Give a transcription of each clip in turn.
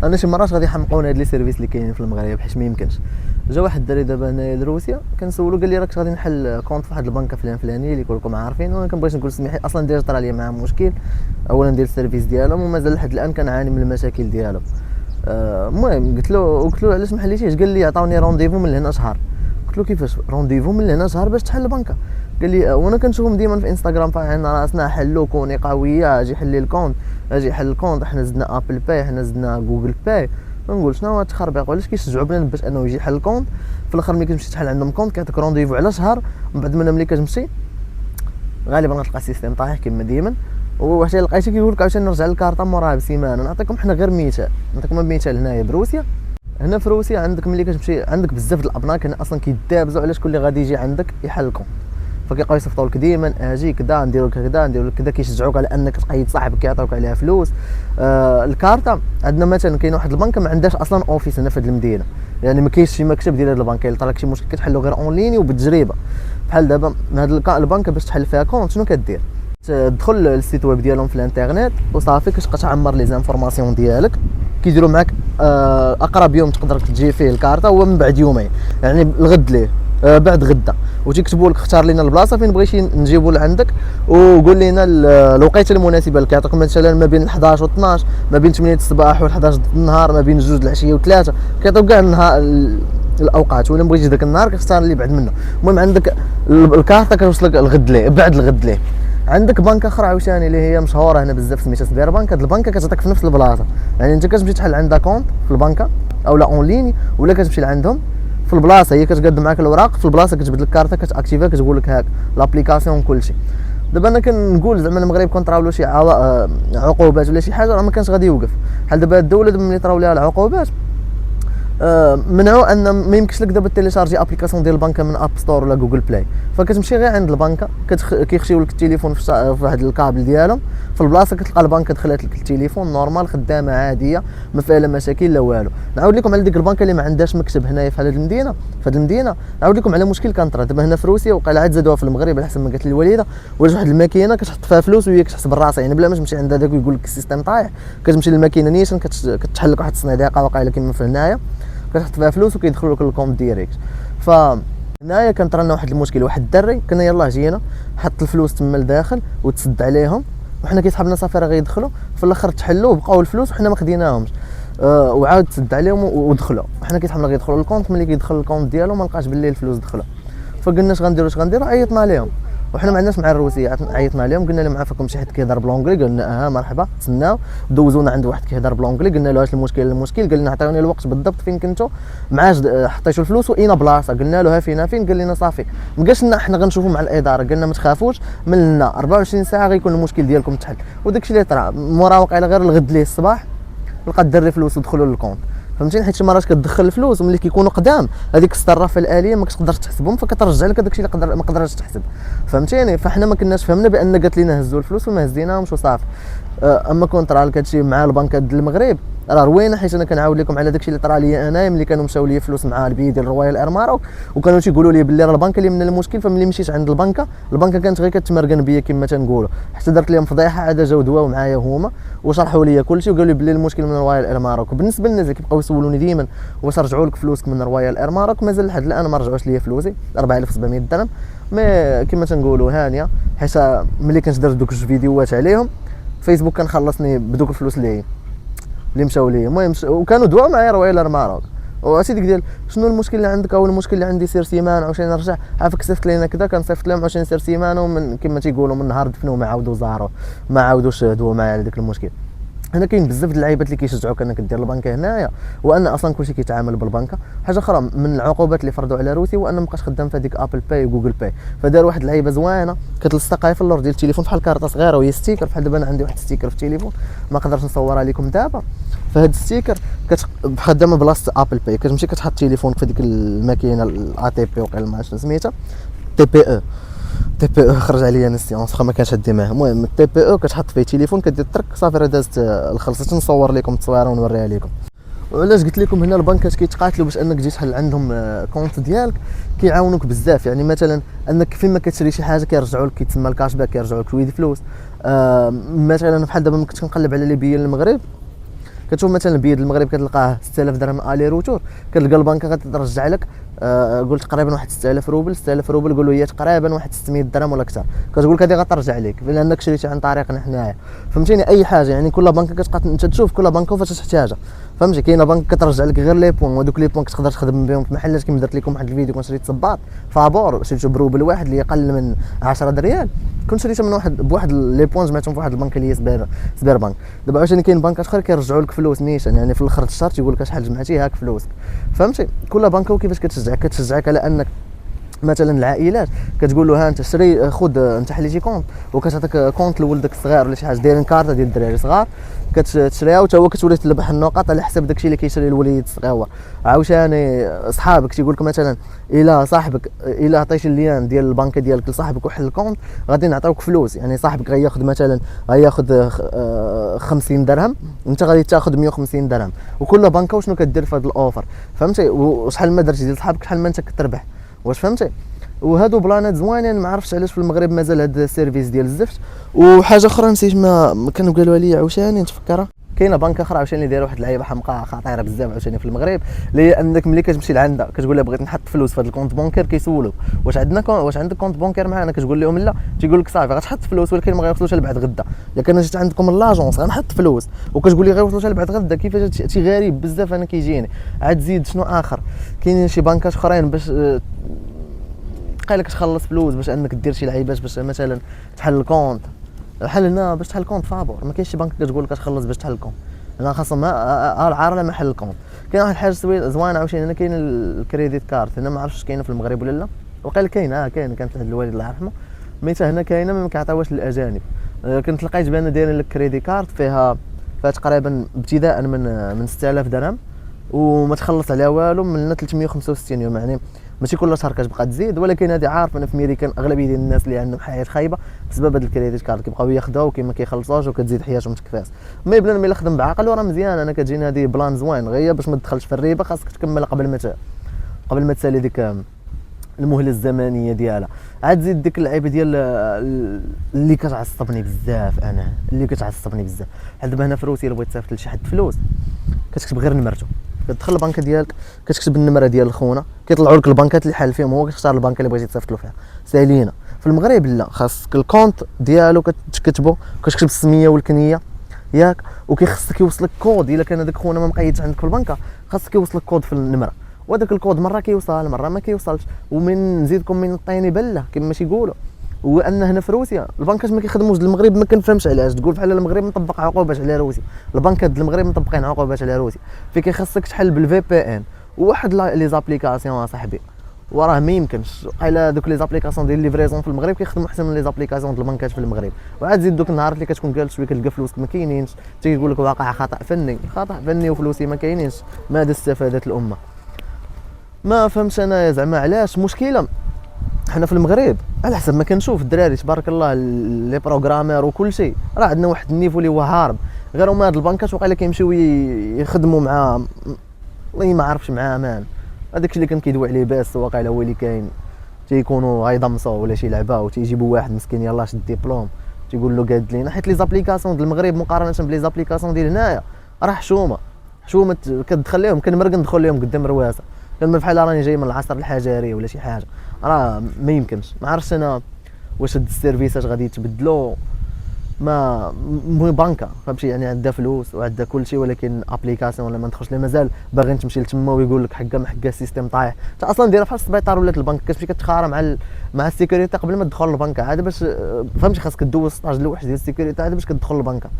انا شي مرات غادي يحمقون هاد لي سيرفيس اللي كاينين في المغرب، حيت ما يمكنش. جا واحد الدري دابا هنايا لروسيا كنسولو قال لي راك غادي نحل كونط في واحد البنكه فلان فلاني اللي كلكم عارفين، وانا كنبغيش نقول سميحي اصلا ديجا طرا ليا معاهم مشكل اولا ديال السيرفيس ديالهم، ومازال لحد الان كنعاني من المشاكل ديالهم. المهم قلت له علاش ما حليتيش؟ قال لي عطاوني رونديفو من هنا شهر. قلت له كيفاش رونديفو من هنا شهر باش تحل البنكه؟ قال لي وانا كنشوفهم ديما في انستغرام فاعلين راسنا حلو كوني قويه اجي حل لي الكونت، اجي حل الكونت، حنا زدنا ابل باي، حنا زدنا جوجل باي. نقول شنو هاد التخربيق؟ علاش كيشجعوا بنادم باش انه يجي يحل الكونت، في الاخر ملي كتمشي تحل عندهم كونت كيعطيك رونديفو على شهر، من بعد منها ملي كتمشي غالبا غتلقى السيستيم طايح كما ديما، وحتى لقيتي كيقول لك عاوتاني نرجع للكارطه موراها بسيمانه. نعطيكم حنا غير مثال، نعطيكم مثال هنايا بروسيا. هنا في روسيا عندك ملي كتمشي عندك بزاف د الابناك هنا اصلا كيدابزوا على شكون اللي غادي يجي عندك يحل الكونت، فكيبقاو يصيفطوا لك ديما اجي كذا نديروا لك كذا نديروا لك كذا، كيشجعوك على انك تقيد صاحبك كيعطيوك عليها فلوس. الكارطه عندنا مثلا كاين واحد البنكه ما عندهاش اصلا اوفيس هنا في هذه المدينه، يعني ما كاينش شي مكتب ديال هذه البنكه، الا طرا لك شي مشكل كتحلو غير اون ليني وبالتجربه. بحال دابا هذه البنكه باش تحل فيها كونت شنو كدير؟ تدخل للسيت ويب ديالهم في الانترنت وصافي كتبقى تعمر لي زانفورماسيون ديالك، كيديروا معاك اقرب يوم تقدر تجي فيه الكارطه هو من بعد يومين، يعني الغد ليه بعد غدا، وتيكتبوا لك اختار لنا البلاصه فين بغيتي نجيبوا لعندك، وقول لنا الوقيته المناسبه لك. كيعطيك مثلا ما بين 11 و 12، ما بين 8 الصباح و 11 النهار، ما بين 2 العشيه و 3، كيعطيوك كاع النهار الاوقات، ولا بغيتي داك النهار كتختار اللي بعد منه. المهم عندك الكارطه كتوصلك الغد ليه بعد الغد ليه. عندك بنكه اخرى عاوتاني اللي هي مشهوره هنا بزاف سميتها سبير بنك. هاد البنكه كتعطيك في نفس البلاصه، يعني انت كتمشي تحل عندها كونط في البنكه او لا اون ليني، ولا كتمشي لعندهم في البلاصه، هي كتقدم معاك الاوراق في البلاصه، كتجبد لك كارطه كتاكتيفيها، كتقول لك هاك لابليكاسيون كلشي. دابا انا كنقول زعما المغرب كنطراولو شي عقوبات ولا شي حاجه راه ما كانش غادي يوقف. بحال دابا الدوله دابا ملي طراو ليها العقوبات منعوا ان ما يمكنش لك دابا تيليشارجي ابليكاسيون ديال البنكه من اب ستور ولا جوجل بلاي، فكتمشي غير عند البنكه كيخشيو لك التليفون في واحد الكابل ديالهم في البلاصه، كتلقى البنكه دخلت لك التليفون نورمال خدامه عاديه ما فيها لا مشاكل لا والو. نعاود لكم على ديك البنكه اللي ما عندهاش مكتب هنايا في هذه المدينه، نعاود لكم على مشكل كان طرا دابا هنا في روسيا، وقال عاد زادوها في المغرب على حسب ما قالت لي الوالده، ولا واحد الماكينه كتحط فيها فلوس وهي كتحسب راسها، يعني بلا ما تمشي عند هذاك ويقول لك السيستم طايح، كتمشي للماكينه نيشان كتحل لك واحد 9 دقائق واقيلا كما في هنايا، كتحط فيها فلوس وكيدخلوا لك الكونت ديريكت. هنايا كان طرا لنا واحد المشكل، واحد الدري كنا يلاه جينا حط الفلوس تما لداخل وتسد عليهم، وحنا كيسحبنا صافي راه غيدخلوا، في الاخر تحلوا وبقاو الفلوس وحنا ما خديناهمش، وعاود تسد عليهم ودخلوا، وحنا كيسحبنا غيدخلوا الكونت، ملي كيدخل الكونت ديالو ما لقاش باللي الفلوس دخلوا، فقلنا اش غنديروا عيطنا عليهم، وحنا ما عندناش مع الروسيه، عيطنا عليهم قلنا لهم عافاكم شي حد كيهضر بلونجلي، قلنا مرحبا تسناو، دوزونا عند واحد كيهضر بلونجلي، قلنا له واش المشكل، قال لنا عطيوني الوقت بالضبط فين كنتو معاش حطيتوا الفلوس واين بلاصه، قلنا له ها فين، قال لنا صافي ما قالش لنا حنا غنشوفوا مع الاداره، قالنا ما تخافوش من لنا 24 ساعه غيكون المشكل ديالكم تحل، وداكشي اللي طرا مورا واقيلا غير الغد ليه الصباح لقى الدري فلوس ودخلوا للكونت، فهمتيني؟ حيت شي مرات كتدخل الفلوس وملي كيكونوا قدام هذيك الصرافه الاليه ما كتقدرش تحسبهم، فكترجع لك داكشي اللي ما قدرتش تحسب، فهمتيني؟ فاحنا ما كناش فهمنا بان قالت لنا هزوا الفلوس وما هزيناهمش وصافي. اما كون طرا لك هادشي مع البنكه ديال المغرب راه روينه، حيت انا كنعاود لكم على داكشي اللي طرا لي انايا ملي كانوا مشاو لي فلوس مع البي ديال رويال اير ماروك، وكانوا تيقولوا لي باللي راه البنكه اللي من المشكل، فملي مشيت عند البنكه كانت غير كتمرقن بيا كما تنقولوا، حتى درت لهم فضيحه، عاد جاو دواو معايا هما وشرحوا لي كلشي وقالوا لي باللي المشكل من رويال اير ماروك. وبالنسبه للناس اللي كيبقاو يسولوني ديما واش رجعوا لك فلوسك من رويال اير ماروك، مازال لحد الان ما رجعوش لي فلوسي 4700 درهم، مي كما تنقولوا هانيه، حيت ملي كنت درت دوك الفيديوهات عليهم فيسبوك كان خلصني بدوك الفلوس اللي مشاو لي. المهم وكانوا دواو معايا رويال اير ماروك، وعرفتي ديك ديال شنو المشكل اللي عندك او المشكل اللي عندي سير سيمانه عاوتاني نرجع، عافاك صيفط لينا كذا، كنصيفط لهم عاوتاني سير سيمانه، ومن كما تيقولوا من نهار دفنوا ما عاودوا زاروا ما عاودوش دواو معايا على داك المشكل. هنا كاين بزاف د اللعيبات اللي كيشجعوك انك دير البنكه هنايا، وان اصلا كلشي كيتعامل بالبنكه. حاجه اخرى من العقوبات اللي فرضوا على روسيا هو ان مابقاش خدام في هذيك ابل باي وجوجل باي، فدار واحد اللعيبه زوينه كتلصقها في اللور ديال التليفون بحال كارطه صغيره وهي ستيكر، بحال دابا انا عندي واحد ستيكر في التليفون ما قدرتش نصورها لكم دابا، فهاد الستيكر خدامه بلاصه ابل باي، كتمشي كتحط تليفونك في ديك الماكينه الاي تي بي وقيلا ما عرفتش سميتها تي بي او خرج عليا انا السيونس ما كانش عندي معاه. المهم التي بي او كتحط فيه تليفون كدير ترك صافي راه دازت الخلصه، نصور لكم التصويره ونوريها لكم. وعلاش قلت لكم هنا البنكات كيتقاتلوا باش انك تجي تحل عندهم كونت ديالك، كيعاونوك بزاف، يعني مثلا انك فين ما كتشري شي حاجه كيرجعوا لك كيتسمى الكاش باك، كيرجعوا لك شويه فلوس. مثلا بحال دابا ملي كنت كنقلب على لي بيان المغرب كتشوف مثلا بيد المغرب كتلقاه 6000 درهم الي روتور، كتلقى البنكه غترجع لك قلت تقريبا واحد 6000 روبل. 6000 روبل قولوا هي تقريبا واحد 600 درهم ولا اكثر، كتقول لك هذه غترجع لك لانك شريتي عن طريقنا حنايا. فهمتيني؟ اي حاجه يعني كل بنكه كتبقى انت تشوف كل بنكه فاش تحتاجها. فهمتي؟ كاينه بنك كترجع لك غير لي بوين، وهذوك لي بوين كتقدر تخدم بهم في محلات كيما درت لكم واحد الفيديو كون شريت صباط فابور شريته بروبل واحد اللي اقل من 10 ريال، كنت شريته من واحد بواحد لي بوين جمعتهم في واحد البنك اللي هي سبير بنك. دابا عاوتاني كاين بنكات اخرى كيرجعوا لك فلوس نيشان، يعني في الاخر الشهر تيقول لك شحال جمعتي هاك فلوسك. فهمتي؟ كل بنكه وكيفاش كتشجعك على انك مثلا العائلات كتقول له ها انت شري خذ انت حليتي كونت وكتعطيك كونت لولدك الصغير ولا شي حاجه دايرين كارطه ديال الدراري صغار كتشريها وتا هو كتولي تلبح النقاط على حسب داكشي اللي كيشري الوليد الصغير. عاوتاني صحابك تيقول لك مثلا الا صاحبك الا عطيتي الليان ديال البنكه ديالك لصاحبك وحل الكونت غادي نعطيوك فلوس، يعني صاحبك غياخذ مثلا غياخذ 50 درهم انت غادي تاخذ 150 درهم، وكل بنكه وشنو كدير في هذا الاوفر. فهمتي؟ وشحال ما درتي ديال صحابك شحال ما انت كتربح. واش فهمتي؟ وهادو بلانات زوينين، ما عرفتش علاش في المغرب مازال هذا السيرفيس ديال الزفت. وحاجه اخرى نسيت ما كانوا قالوا لي عاوتاني نتفكرها، كاينه بنكه اخرى عاوتاني اللي دايره واحد اللعيبه حمقاء خطيره بزاف عاوتاني في المغرب، اللي هي انك ملي كتمشي لعندها كتقول لها بغيت نحط فلوس في هذا الكونت بونكير، كيسولوك واش عندك كونت بونكير معنا، كتقول لهم لا، تيقول لك صافي غتحط فلوس ولكن ما غيوصلوش لبعد غدا، الا كان جيت عندكم لاجونس غنحط فلوس وكتقول لي غيوصلوش لبعد غدا. كيفاش هادشي غريب بزاف انا كيجيني. عاد زيد شنو اخر، كاينين شي بنكات اخرين باش قالك تخلص فلوس باش انك دير شي لعيبات باش مثلا تحل الكونت. بحال هنا باش تحل الكونت فابور ما كاينش شي بنك كتقول لك تخلص باش تحل الكونت، انا خاصهم العار على محل الكونت. كاين واحد الحاجه زوينه عاوتاني هنا، كاين الكريديت كارت هنا، ما عرفتش كاينه في المغرب ولا لا، وقال كاين كانت عند الوالد الله يرحمه ميتها هنا كاينه ما كيعطيوهاش للاجانب. كنت لقيت بان دايرين لك كريديت كارت فيها تقريبا ابتداء من 6000 درهم وما تخلص عليها والو من 365 يوم، يعني ماشي كل شهر كتبقى تزيد. ولكن هذه عارف انا في امريكان اغلبيه ديال الناس اللي عندهم حياه خايبه بسبب هذا الكريديت كارد كيبقاو ياخذوها وكما كيخلصوش وكتزيد حياتهم تكفاس. ما يبان ملي خدم بعقل وراه مزيان، انا كتجيني هذه بلان زوين غير باش ما تدخلش في الريبه، خاصك تكمل قبل ما تسالي ديك المهله الزمنيه ديالها. عاد زيد ديك اللعيبه ديال اللي كتعصبني بزاف، انا اللي كتعصبني بزاف بحال دابا هنا في روسيا الا بغيت تصيفط لشي حد فلوس كتكتب غير نمرته، كتدخل البنكه ديالك كتكتب النمره ديال خونا كيطلعوا لك البنكات اللي حال فيهم، هو كتختار البنكه اللي بغيتي تصيفط له فيها. سالينا في المغرب لا، خاصك الكونت ديالو كتكتبو، كتكتب السميه والكنيه ياك، وكيخصك يوصلك كود الا كان هذاك خونا ما مقيدش عندك في البنكه، خاصك يوصلك كود في النمره، وهذاك الكود مره كيوصل مره ما كيوصلش. ومن نزيدكم من الطيني بله كما تيقولوا، هو ان هنا في روسيا البنكات ما كيخدموش المغرب، ما كنفهمش علاش. تقول بحال المغرب مطبق عقوبات على روسيا، البنكات المغرب مطبقين عقوبات على روسيا، في كيخصك تحل بالفي بي ان وواحد لي زابليكاسيون صاحبي، وراه ما يمكنش. قايله دوك لي زابليكاسيون ديال ليفريزون في المغرب كيخدموا احسن من لي زابليكاسيون ديال البنكات في المغرب. وعاد زيد دوك النهار اللي كتكون جالس شويه كتلقى فلوسك ما كاينينش، تيقول لك واقع خطا فني وفلوسي ما كاينينش، ماذا استفادت الامه؟ ما فهمتش انا زعما علاش مشكله. حنا في المغرب على حسب ما كنشوف الدراري تبارك الله لي بروغرامير وكل شيء، راه عندنا واحد النيفو اللي هو هارب، غير هما هاد البنكات وقيلا كيمشيو يخدموا مع والله ما عرفتش مع مان هذاك اللي كان كيدوي عليه باس، واقيلا هو اللي كاين تيكونوا غيضمصوا ولا شي لعبه وتيجيبوا واحد مسكين يلاه شد الدبلوم تيقول له قاد لينا، حيت لي زابليكاسيون ديال المغرب مقارنه بلي زابليكاسيون ديال هنايا راه حشومه كتدخل لهم كنمرق ندخل لهم قدام رواسه، كنمر بحال راني جاي من العصر الحجري ولا شي حاجه، راه ما يمكنش. ما عرفتش انا واش هاد السيرفيسات غادي يتبدلوا، ما بنكه فهمتي يعني عندها فلوس وعندها كل شيء، ولكن ابليكاسيون ولا ما ندخلش لها مازال باغيين تمشي لتما ويقول لك حكا ما حكا السيستم طايح. انت اصلا دايره بحال السبيطار ولات البنك، كتمشي كتخارى مع السيكوريتي قبل ما تدخل البنكه، عاد باش فهمتي خاصك دوز 16 لوحه ديال السيكوريتي عاد باش كتدخل البنكه.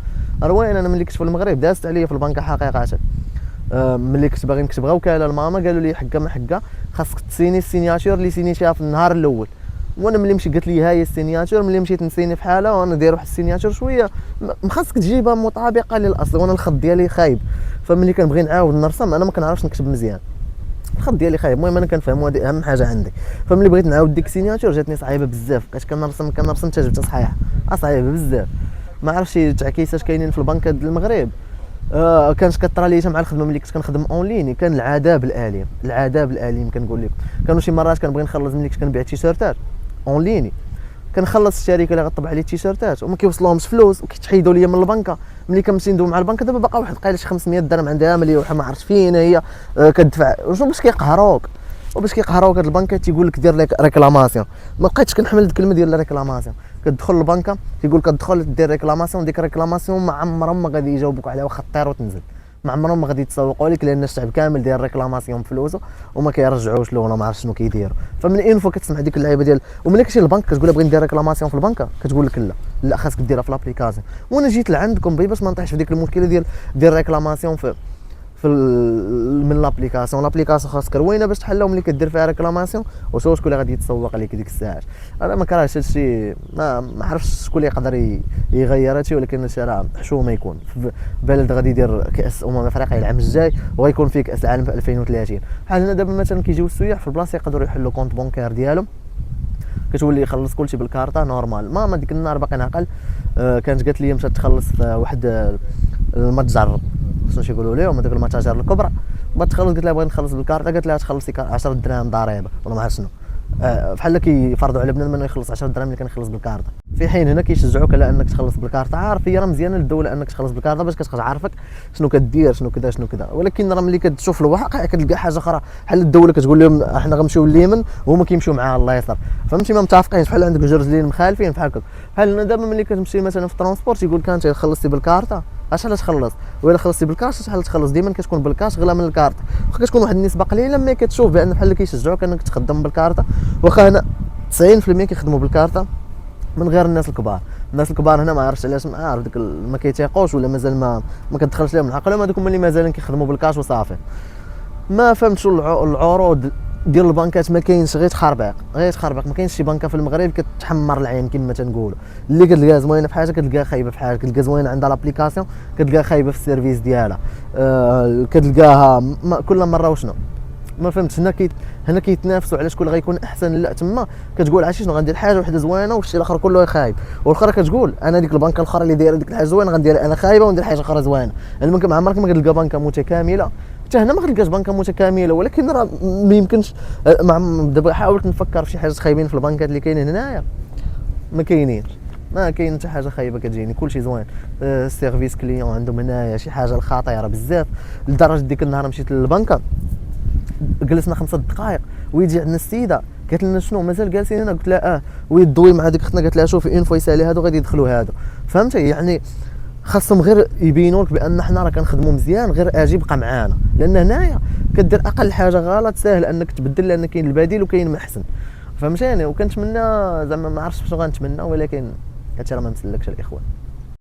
روين انا ملي كنت في المغرب دازت عليا في البنكه حقيقه، ملي كنت باغي نكتب غا وكاله لماما قالوا لي حكا ما حكا خاصك تسيني السيناتور اللي سينيتيها في النهار الاول، وانا ملي مشيت قالت لي ها هي السيناتور، ملي مشيت نسيني في حاله وانا داير واحد السيناتور شويه خاصك تجيبها مطابقه للاصل، وانا الخط ديالي خايب، فملي كنبغي نعاود نرسم انا ما كنعرفش نكتب مزيان، الخط ديالي خايب. المهم انا كنفهم هذه اهم حاجه عندي، فملي بغيت نعاود ديك السيناتور جاتني صعيبه بزاف، بقيت كنرسم حتى جبتها صحيحه، صعيبه بزاف. ما عرفتش تعكيسات كاينين في البنكات ديال المغرب. كانت كطرى لي مع الخدمه ملي كنت كنخدم اونلاين، كان العذاب الاليم كنقول لكم. كانوا شي مرات كنبغي نخلص ملي كنت كنبيع تيشيرتات اونلاين، كنخلص الشركه اللي غطبع عليه التيشيرتات وما كيوصلهمش فلوس وكيتحيدوا ليا من البنكه. ملي كنمشي ندوي مع البنكه دابا باقا واحد قايله شي 500 درهم عندها مليوحه ما عرفتش فين هي كتدفع وشنو باش كيقهروك. وباش كيقهروك هاد البنكه تيقول لك دير لك ريكلاماسيون. ما بقيتش كنحمل الكلمه ديال ريكلاماسيون. كتدخل للبنكه تيقول لك كتدخل دير ريكلاماسيون. ديك ريكلاماسيون ما عمرهم ما غادي يجاوبوك عليها واخا طير وتنزل. ما عمرهم ما غادي يتسوقوا لك لان الشعب كامل داير ريكلاماسيون بفلوسه وما كيرجعوش له ولا ما عرفت شنو كيديروا. فمن انفو كتسمع ديك اللعيبه ديال وملي كتمشي للبنك كتقول لها بغيت ندير ريكلاماسيون في البنكه كتقول لك لا خاصك ديرها في لابليكاسيون. وانا جيت لعندكم باش ما نطيحش في ديك المشكله ديال ريكلاماسيون من لابليكاسيون خاصك روينه باش تحلهم ملي كدير فيها ريكلاماسيون وشكون اللي غادي يتسوق عليك ديك الساعات. انا ما كرهتش هادشي ما عرفتش شكون اللي يقدر يغير هادشي ولكن هادشي راه حشومه يكون في بلد غادي يدير كاس افريقيا العام الجاي وغيكون فيه كاس العالم في 2030. بحال هنا دابا مثلا كيجيو السياح في البلاصه يقدروا يحلوا كونت بونكير ديالهم كتولي يخلص كلشي بالكارطه نورمال. ما ديك النهار باقي نعقل كانت قالت لي مشات تخلص في واحد المتجر شنو يقولوا لهم هذوك المتاجر الكبرى بغات تخلص قلت لها بغيت نخلص بالكارطه قالت لها تخلصي 10 دراهم ضريبه ولا ما عرفت شنو بحال كيفرضوا على بنادم انه يخلص 10 دراهم اللي كنخلص بالكارطه. في حين هنا كيشجعوك على انك تخلص بالكارطه. عارف هي راه مزيانه للدوله انك تخلص بالكارطه باش كتبقى عارفك شنو كدير شنو كذا ولكن راه ملي كتشوف الواقع كتلقى حاجه اخرى. بحال الدوله كتقول لهم احنا غنمشيو لليمن وهما كيمشيو معاها الله يسر. فهمتي ما متفقينش. بحال عندك جوج رجلين مخالفين بحال هكا. بحال هنا دابا ملي كتمشي مثلا في الترونسبورت يقول كانت خلصتي بالكارطه علاش تخلص ولا خلصتي بالكاش شحال تخلص. ديما كتكون بالكاش غلا من الكارت واخا كتكون واحد النسبه قليله ملي كتشوف بان بحال كيشجعوك انك تخدم بالكارطه. واخا هنا 90% كيخدموا بالكارطه من غير الناس الكبار. الناس الكبار هنا ما عرفتش علاش ما عارف ديك ما كيتيقوش ولا مازال ما كتدخلش لهم العقل. هذوك هما اللي مازالين كيخدموا بالكاش وصافي. ما فهمتش العروض ديال البنكات ما كاينش غير تخربيق ما كاينش شي بنكه في المغرب كتحمر العين كما تنقولوا. اللي كتلقاها زوينه في حاجه كتلقاها خايبه في حاجه. كتلقى زوينه عندها لابليكاسيون كتلقاها خايبه في السيرفيس ديالها. كتلقاها كل مره وشنو ما فهمتش. هنا كيتنافسوا على شكون غيكون احسن. لا تما كتقول عرفتي شنو غندير حاجه وحده زوينه والشيء الاخر كله خايب. والاخرى كتقول انا ديك البنكه الاخرى اللي دايره ديك الحاجه زوينه غندير انا خايبه وندير حاجه اخرى زوينه. يعني ما عمرك ما كتلقى بنكه متكامله. حتى هنا ما كتلقاش بنكه متكامله ولكن راه ما يمكنش. دابا حاولت نفكر في شي حاجه خايبين في البنكات اللي كاينين هنايا ما كاينينش. ما كاين حتى حاجه خايبه كتجيني كلشي زوين. السيرفيس كليون عندهم هنايا شي حاجه الخطيره بزاف لدرجه ديك النهار مشيت للبنكه جلسنا 5 دقائق ويجي عندنا السيده قالت لنا شنو مازال جالسين هنا. قلت لها ويدوي مع ديك اختنا قالت لها شوفي اون فوا يسالي هادو غادي يدخلوا هادو. فهمتي يعني خاصهم غير يبينوا لك بان حنا راه كنخدموا مزيان غير اجي بقى معانا. لان هنايا كدير اقل حاجه غلط ساهل انك تبدل لان كاين البديل وكاين محسن. فهمتيني. وكنتمنى زعما ما عرفتش شنو غنتمنى ولكن هادشي راه ما مسلكش الاخوان.